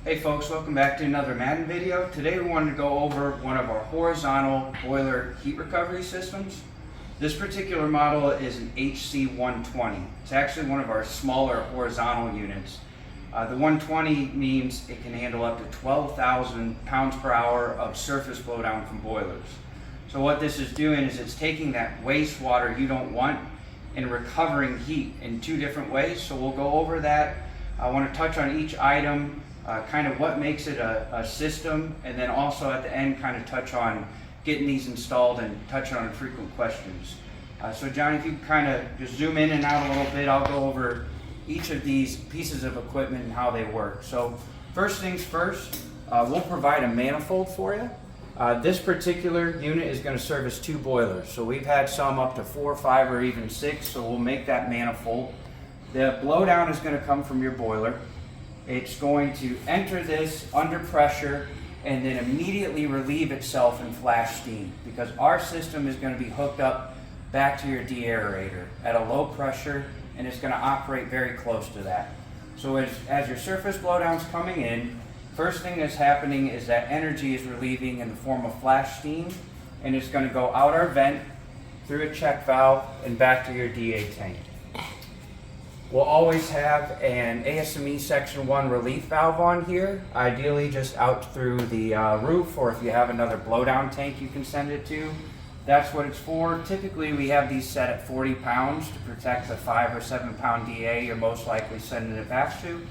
Hey folks, welcome back to another Madden video. Today we wanted to go over one of our horizontal boiler heat recovery systems. This particular model is an HC120. It's actually one of our smaller horizontal units. The 120 means it can handle up to 12,000 pounds per hour of surface blowdown from boilers. So what this is doing is it's taking that wastewater you don't want and recovering heat in two different ways. So we'll go over that. I want to touch on each item, kind of what makes it a system, and then also at the end kind of touch on getting these installed and touch on frequent questions. So Johnny, if you kind of just zoom in and out a little bit, I'll go over each of these pieces of equipment and how they work. So first things first, we'll provide a manifold for you. This particular unit is going to service 2 boilers. So we've had some up to 4, 5, or even 6, so we'll make that manifold. The blowdown is going to come from your boiler. It's going to enter this under pressure and then immediately relieve itself in flash steam, because our system is going to be hooked up back to your deaerator at a low pressure, and it's going to operate very close to that. So as your surface blowdown's coming in, first thing that's happening is that energy is relieving in the form of flash steam, and it's going to go out our vent through a check valve and back to your DA tank. We'll always have an ASME Section 1 relief valve on here, ideally just out through the roof, or if you have another blowdown tank you can send it to. That's what it's for. Typically we have these set at 40 pounds to protect the 5 or 7 pound DA you're most likely sending it back to.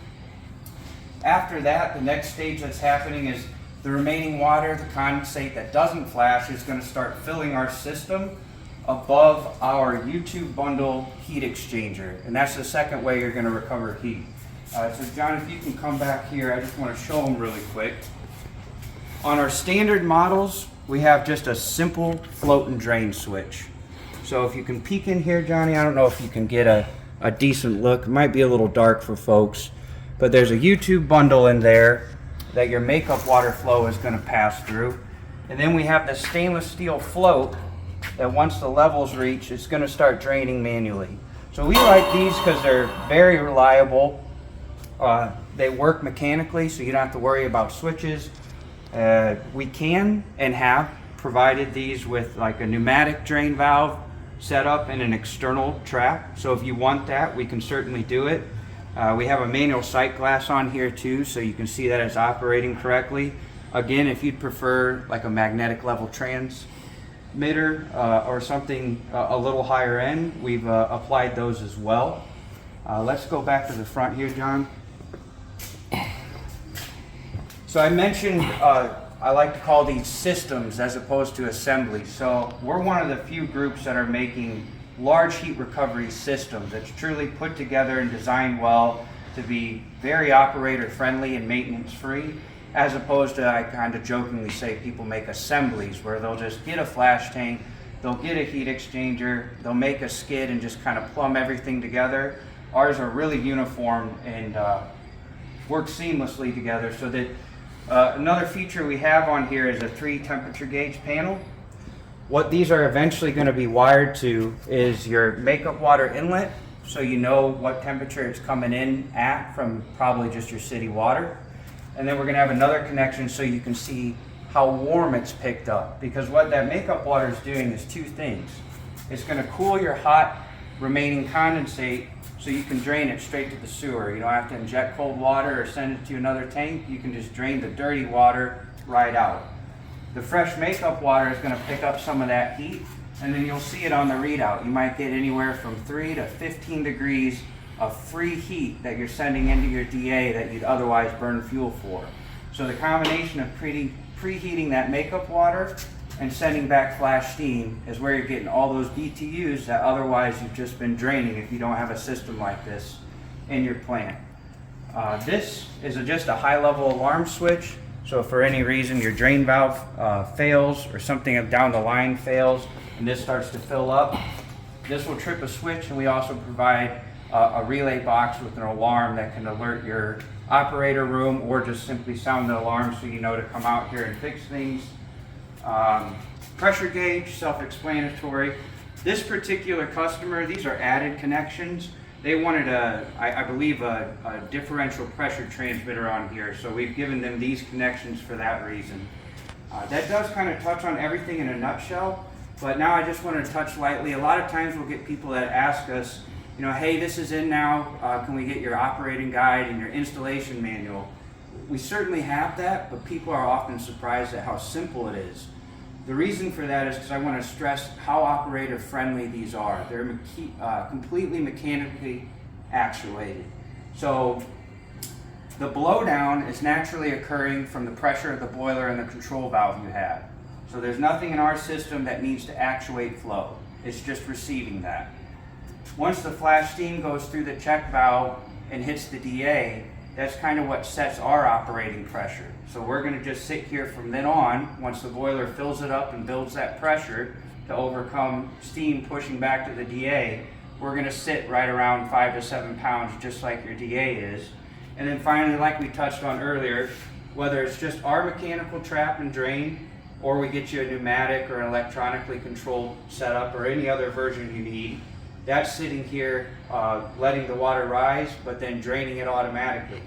After that, the next stage that's happening is the remaining water, the condensate that doesn't flash, is going to start filling our system above our U2 bundle heat exchanger, and that's the second way you're going to recover heat. So John, if you can come back here, I just want to show them really quick. On our standard models, we have just a simple float and drain switch. So if you can peek in here, Johnny, I don't know if you can get a decent look. It might be a little dark for folks, but there's a U2 bundle in there that your makeup water flow is going to pass through. And then we have the stainless steel float that once the levels reach, it's going to start draining manually. So we like these because they're very reliable. They work mechanically, so you don't have to worry about switches. We can and have provided these with like a pneumatic drain valve set up in an external trap. So if you want that, we can certainly do it. We have a manual sight glass on here too, so you can see that it's operating correctly. Again, if you'd prefer like a magnetic level transmitter or something a little higher end, we've applied those as well. Let's go back to the front here, John. So I mentioned I like to call these systems as opposed to assemblies. So we're one of the few groups that are making large heat recovery systems that's truly put together and designed well to be very operator friendly and maintenance free, as opposed to, I kind of jokingly say, people make assemblies where they'll just get a flash tank, they'll get a heat exchanger, they'll make a skid and just kind of plumb everything together. Ours are really uniform and work seamlessly together. So that another feature we have on here is a 3 temperature gauge panel. What these are eventually going to be wired to is your makeup water inlet, so you know what temperature it's coming in at from probably just your city water. And then we're going to have another connection so you can see how warm it's picked up, because what that makeup water is doing is 2 things. It's going to cool your hot remaining condensate so you can drain it straight to the sewer. You don't have to inject cold water or send it to another tank. You can just drain the dirty water right out. The fresh makeup water is going to pick up some of that heat, and then you'll see it on the readout. You might get anywhere from 3 to 15 degrees of free heat that you're sending into your DA that you'd otherwise burn fuel for. So the combination of preheating that makeup water and sending back flash steam is where you're getting all those BTUs that otherwise you've just been draining if you don't have a system like this in your plant. This is just a high-level alarm switch. So if for any reason your drain valve fails or something down the line fails and this starts to fill up, this will trip a switch, and we also provide a relay box with an alarm that can alert your operator room or just simply sound the alarm so you know to come out here and fix things. Pressure gauge, self-explanatory. This particular customer, these are added connections. they wanted I believe a differential pressure transmitter on here, so we've given them these connections for that reason. That does kind of touch on everything in a nutshell, but now I just want to touch lightly. A lot of times we'll get people that ask us, you know, hey, this is in now, can we get your operating guide and your installation manual? We certainly have that, but people are often surprised at how simple it is. The reason for that is because I want to stress how operator friendly these are. They're completely mechanically actuated. So the blowdown is naturally occurring from the pressure of the boiler and the control valve you have. So there's nothing in our system that needs to actuate flow. It's just receiving that. Once the flash steam goes through the check valve and hits the DA, that's kind of what sets our operating pressure. So we're going to just sit here from then on, once the boiler fills it up and builds that pressure to overcome steam pushing back to the DA, we're going to sit right around 5 to 7 pounds, just like your DA is. And then finally, like we touched on earlier, whether it's just our mechanical trap and drain, or we get you a pneumatic or an electronically controlled setup or any other version you need, that's sitting here letting the water rise, but then draining it automatically.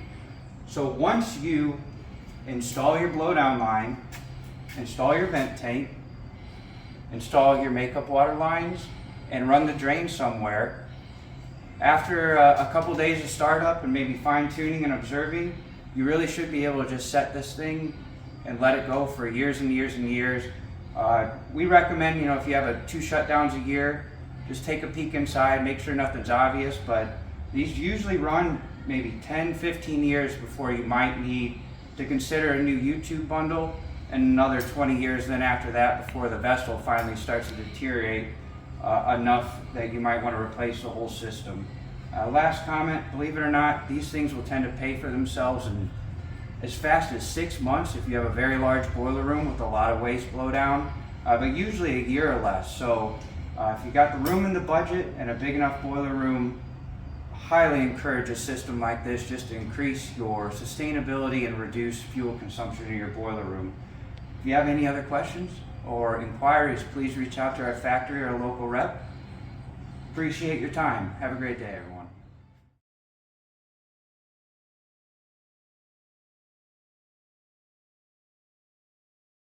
So once you install your blowdown line, install your vent tank, install your makeup water lines, and run the drain somewhere, after a couple days of startup and maybe fine tuning and observing, you really should be able to just set this thing and let it go for years and years and years. We recommend, you know, if you have 2 shutdowns a year, just take a peek inside, make sure nothing's obvious, but these usually run maybe 10, 15 years before you might need to consider a new YouTube bundle, and another 20 years then after that before the vessel finally starts to deteriorate enough that you might want to replace the whole system. Last comment, believe it or not, these things will tend to pay for themselves in as fast as 6 months if you have a very large boiler room with a lot of waste blowdown, but usually a year or less. So if you got the room in the budget and a big enough boiler room, highly encourage a system like this just to increase your sustainability and reduce fuel consumption in your boiler room. If you have any other questions or inquiries, please reach out to our factory or local rep. Appreciate your time. Have a great day, everyone.